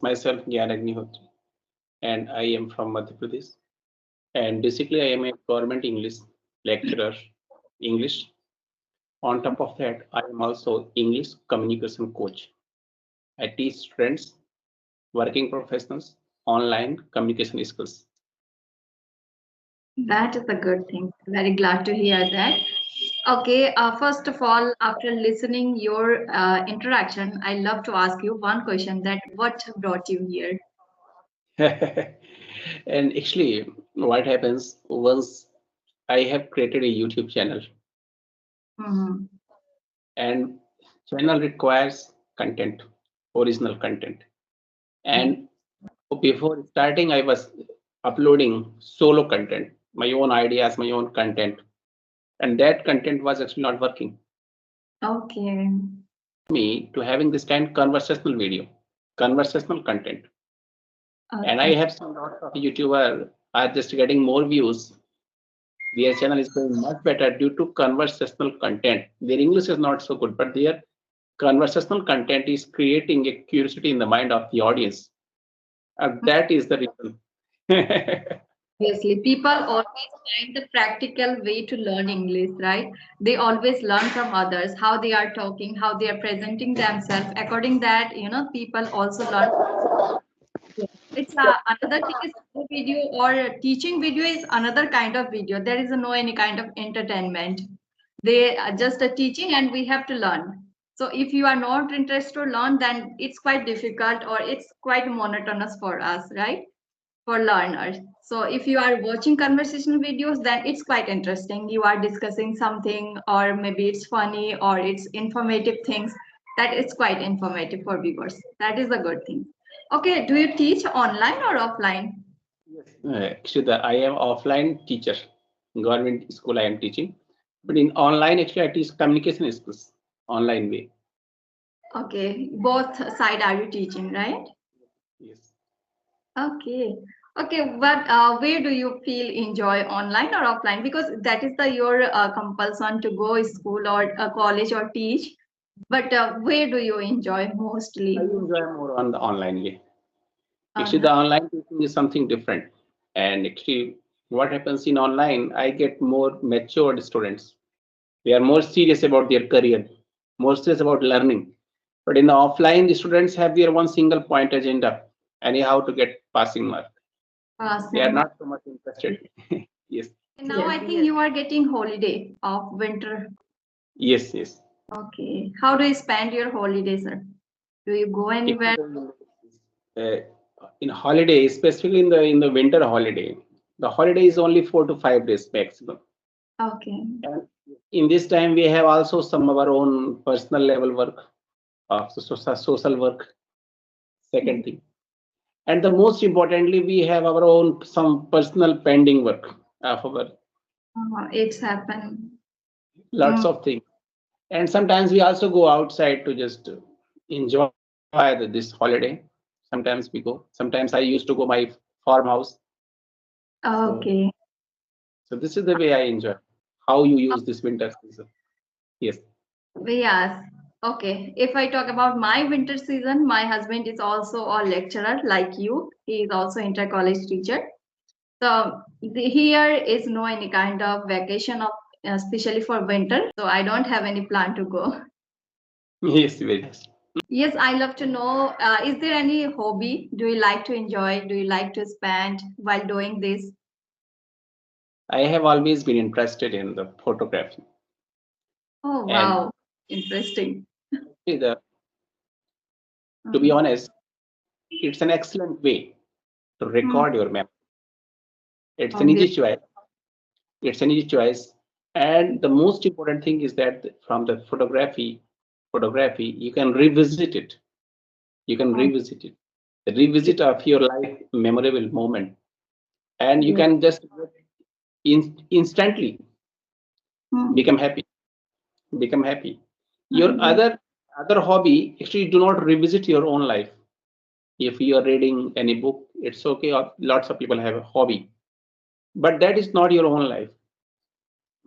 Myself, Gyan Agnihotri, and I am from Madhya Pradesh. And basically, I am a government English lecturer, English. On top of that, I am also English communication coach. I teach students, working professionals, online communication skills. That is a good thing. Very glad to hear that. Okay, first of all, after listening your interaction, I love to ask you one question that what brought you here? And actually, what happens once I have created a YouTube channel, Mhm. and channel requires content, original content. Yes. And before starting, I was uploading solo content, my own ideas, my own content, and that content was actually not working. Okay. Me to having this kind of conversational video, conversational content, and I Okay. have seen lots of YouTuber are just getting more views. Their channel is going much better due to conversational content. Their English is not so good, but their conversational content is creating a curiosity in the mind of the audience. That is the reason. Obviously, people always find the practical way to learn English, right? They always learn from others, how they are talking, how they are presenting themselves. According that, people also learn. It's another thing is video or teaching video is another kind of video. There is no any kind of entertainment. They are just a teaching and we have to learn. So if you are not interested to learn, then it's quite difficult or it's quite monotonous for us, right? For learners. So if you are watching conversational videos, then it's quite interesting. You are discussing something, or maybe it's funny or it's informative things. That is quite informative for viewers. That is a good thing. Okay, do you teach online or offline? Yes. Actually, I am offline teacher. Government school I am teaching, but in online actually I teach communication skills online way. Okay, both side are you teaching, right? Yes. Okay. Okay, but where do you feel enjoy online or offline? Because that is the your compulsion to go school or college or teach. But where do you enjoy I mostly? enjoy more on the online way. Actually, Online. the online teaching is something different. And actually, what happens in online, I get more matured students. They are more serious about their career, more serious about learning. But in the offline, the students have their one single point agenda, anyhow to get passing mark. They are Awesome. not so much interested. Yes, Okay, now I think you are getting holiday of winter. yes, yes. Okay. How do you spend your holidays, sir? Do you go If anywhere? uh, in holiday, specifically in the winter holiday, the holiday is only 4 to 5 days maximum. Okay. And in this time, we have also some of our own personal level work, social work. Second thing, and the most importantly, we have our own some personal pending work of our It's happened. lots Mm, of things. And sometimes we also go outside to just enjoy this holiday. Sometimes we go. Sometimes I used to go my farmhouse. So, okay. so this is the way I enjoy. How you use this winter season? Yes. Yes. Okay. If I talk about my winter season, my husband is also a lecturer like you. He is also inter-college teacher. So here is no any kind of vacation of especially for winter. So I don't have any plan to go. Yes, very nice. Yes, I love to know. Is there any hobby? Do you like to enjoy? Do you like to spend while doing this? I have always been interested in the photography, Oh, and wow. Interesting. the, to be Mhm. honest, it's an excellent way to Mm, record your memory. It's an easy obvious. choice. It's an easy choice, and the most important thing is that from the photography, you can revisit it. You can Oh, revisit it. The revisit of your life memorable moment, and you yes. can just instantly Mm, become happy. Become happy. Your yes. other hobby actually do not revisit your own life. If you are reading any book, it's okay. Lots of people have a hobby, but that is not your own life.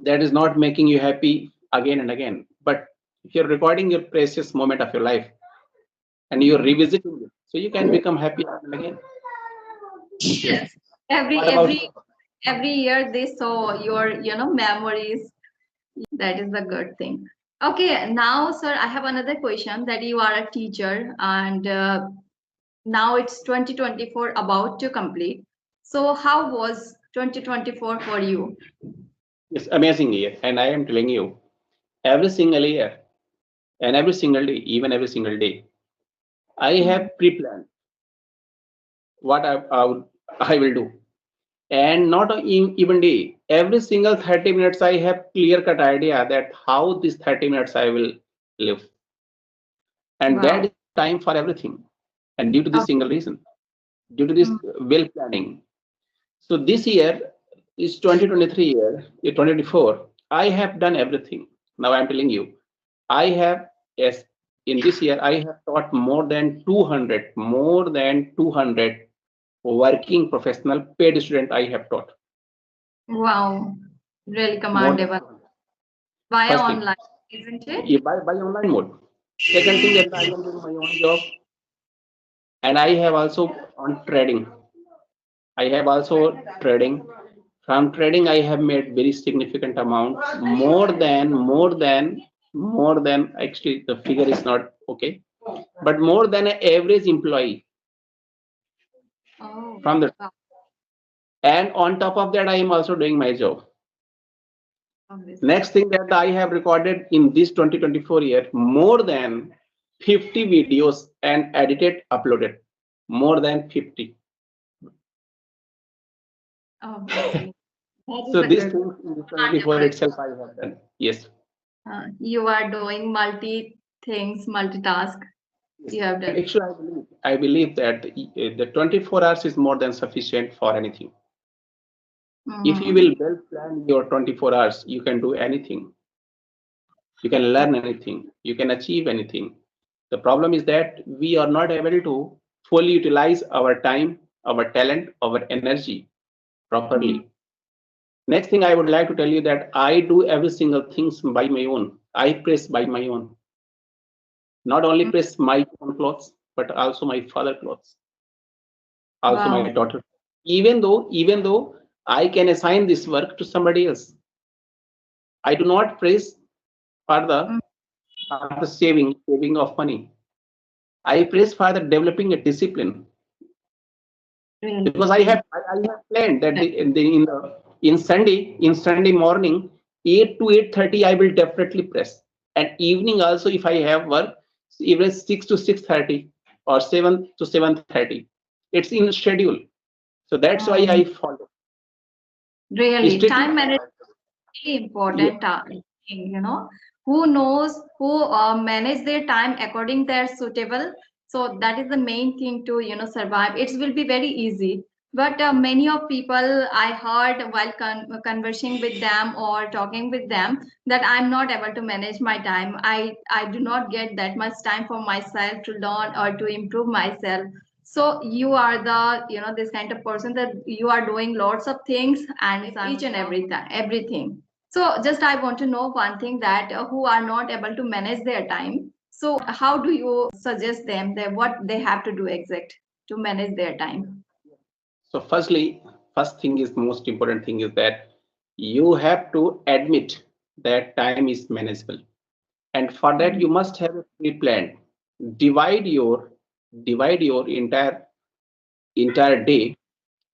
That is not making you happy again and again. But if you're recording your precious moment of your life, and you're revisiting it, so you can become happy again. Yes. Every What about every every year they saw your memories. That is a good thing. Okay, now sir, I have another question that you are a teacher and now it's 2024 about to complete. So how was 2024 for you? It's amazing year, and I am telling you, every single year and every single day, even every single day, I have pre-planned what I will do, and not even day. Every single 30 minutes, I have clear-cut idea that how this 30 minutes I will live, and that Wow. is time for everything. And due to this single reason, due to this Mm. well planning, so this year is 2023 year, 2024. I have done everything. Now I'm telling you, I have, yes, in this year I have taught more than 200 working professional paid student I have taught. Wow. Really More than commendable. 200. Via First thing, online, isn't it? by online mode. Second thing, that I am doing my own job, and I have also on trading. I have also trading. From trading, I have made very significant amount, more than actually the figure is not okay, but more than an average employee Oh, from the. wow. And on top of that, I am also doing my job. Obviously. Next thing that I have recorded in this 2024 year, more than 50 videos and edited, uploaded, more than 50. Obviously. That is So a these good. things in 2024 Commendable. itself I have done. Yes. You are doing multi things, multitask. Yes. You have And done. actually, I believe that the 24 hours is more than sufficient for anything. If you Mm. will well plan your 24 hours, you can do anything. You can learn anything. You can achieve anything. The problem is that we are not able to fully utilize our time, our talent, our energy Mm. properly. Next thing I would like to tell you that I do every single things by my own. I press by my own. Not only Mm. press my own clothes, but also my father clothes, also my Wow. daughter. Even though I can assign this work to somebody else, I do not press for Mm. the saving of money. I press for the developing a discipline, Really. because I have planned that in Sunday morning 8 to 8:30 I will definitely press, and evening also if I have work, even 6 to 6:30 or 7 to 7:30. It's in schedule, so that's why Mm. I follow Really, strictly. time management is really Yes. important thing. Who knows who manage their time according their suitable. So that is the main thing to survive. It will be very easy. But many of people I heard while conversing with them or talking with them that I'm not able to manage my time. I do not get that much time for myself to learn or to improve myself. So you are the this kind of person that you are doing lots of things and each and everything. So just I want to know one thing that who are not able to manage their time. So how do you suggest them that what they have to do exact to manage their time? So first thing is most important thing is that you have to admit that time is manageable, and for that Mm. you must have a pre-plan. Divide your entire day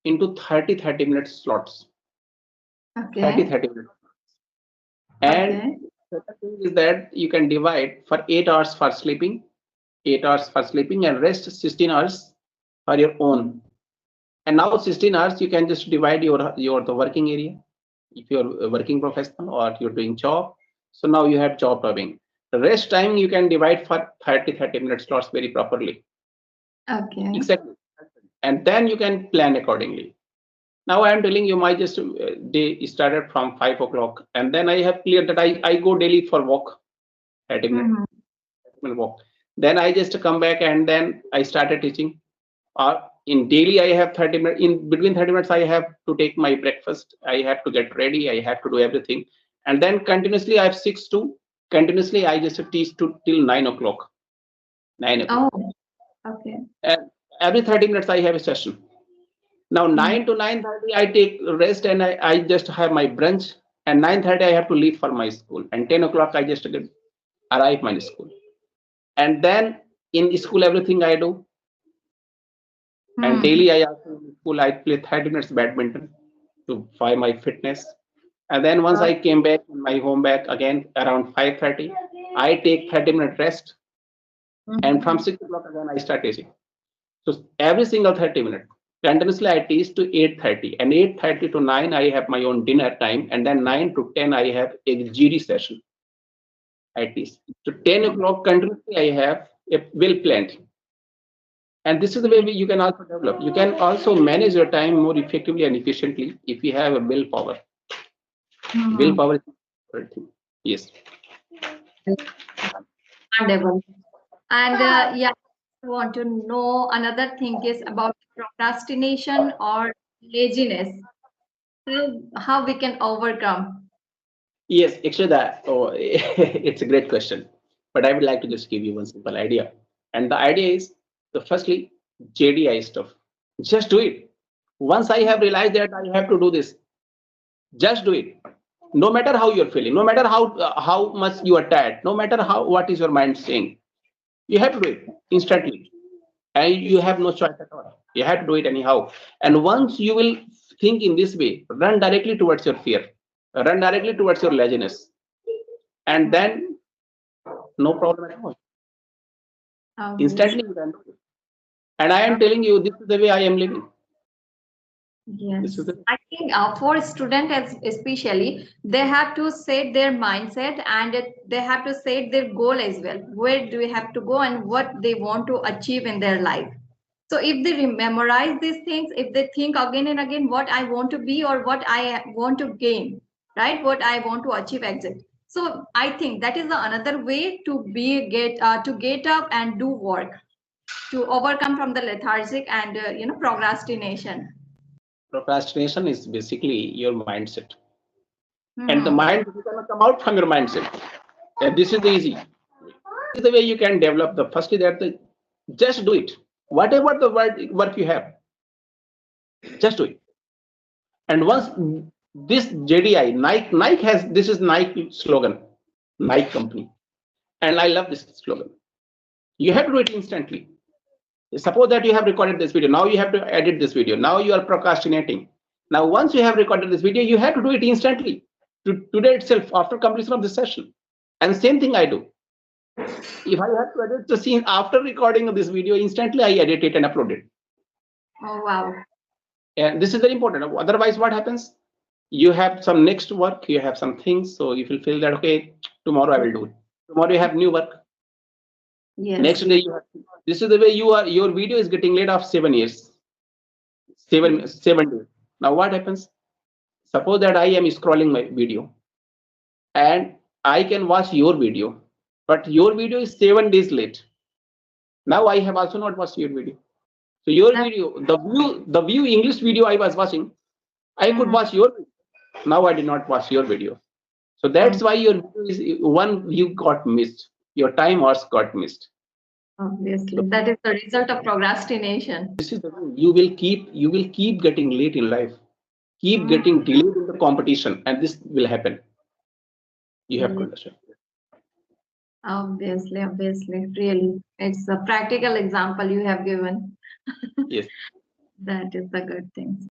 into 30 minute slots. Okay. 30 minutes. And Okay. second thing is that you can divide for 8 hours for sleeping, 8 hours for sleeping, and rest 16 hours for your own. And now 16 hours you can just divide your the working area. If you're a working professional or you're doing job, so now you have job doing. The rest time you can divide for 30 minute slots very properly. Okay. Exactly. And then you can plan accordingly. Now I am telling you my just day started from 5 o'clock, and then I have cleared that I go daily for walk, 30 minute Mhm. walk. Then I just come back and then I started teaching. In daily I have 30 minutes. In between 30 minutes I have to take my breakfast. I have to get ready. I have to do everything, and then continuously I have 6 to continuously I just teach to till 9 o'clock. 9 o'clock. Oh, Okay. And every 30 minutes I have a session. Now 9 to 9:30 I take rest and I just have my brunch. And 9:30 I have to leave for my school. And 10 o'clock I just arrive my school. And then in school everything I do. And daily I also in school I play 30 minutes badminton to find my fitness. And then once I came back in my home back again around 5:30, I take 30-minute rest. And from 6 o'clock again I start teaching. So every single 30 minutes. Continuously I teach to 8:30. And 8:30 to 9 I have my own dinner time. And then 9 to 10 I have a GD session. I teach. So 10 o'clock continuously I have a well planned. And this is the way you can also develop. You can also manage your time more effectively and efficiently if you have a willpower. Willpower is everything. Yes. Wonderful. And yeah, I want to know another thing is about procrastination or laziness. How we can overcome. Yes, actually, it's a great question. But I would like to just give you one simple idea. And the idea is, the firstly, JDI stuff. Just do it. Once I have realized that I have to do this, just do it. No matter how you're feeling, no matter how much you are tired, no matter how what is your mind saying, you have to do it instantly, and you have no choice at all. You have to do it anyhow. And once you will think in this way, run directly towards your fear, run directly towards your laziness, and then no problem at all. Yes. Instantly you can do it. And I am telling you, this is the way I am living. This is Yes, the I think for students especially, they have to set their mindset and they have to set their goal as well. Where do we have to go and what they want to achieve in their life? So if they memorize these things, if they think again and again what I want to be or what I want to gain, right? What I want to achieve exit. So I think that is another way to get up and do work to overcome from the lethargic and procrastination. procrastination is basically your mindset, and the Hmm. mind is going to come out from your mindset. And this is the easy. This is the way you can develop the firstly that just do it. Whatever the work you have, just do it. And once this JDI, Nike has this is Nike slogan, Nike company, and I love this slogan. You have to do it instantly. Suppose that you have recorded this video. Now you have to edit this video. Now you are procrastinating. Now once you have recorded this video, you have to do it instantly. Today itself, after completion of this session. And same thing I do. If I have to edit the scene after recording of this video, instantly I edit it and upload it. Oh, wow. And this is very important. Otherwise, what happens? You have some next work, you have some things, so you will feel that okay, tomorrow I will do it. Tomorrow you have new work. Next Yes. day you have. This is the way you are. Your video is getting late of 7 years, 7 days. Now what happens? Suppose that I am scrolling my video, and I can watch your video, but your video is 7 days late. Now I have also not watched your video. So your That- video, the view English video I was watching, I could Mhm. watch your video. Now I did not watch your video. So Oh, that's why your video is one view got missed. Your time hours got missed. obviously, So that is the result of procrastination. this is the way you will keep getting late in life, keep Mhm. getting delayed in the competition, and this will happen. You have to Yes, understand. obviously, really. It's a practical example you have given. Yes. That is the good thing.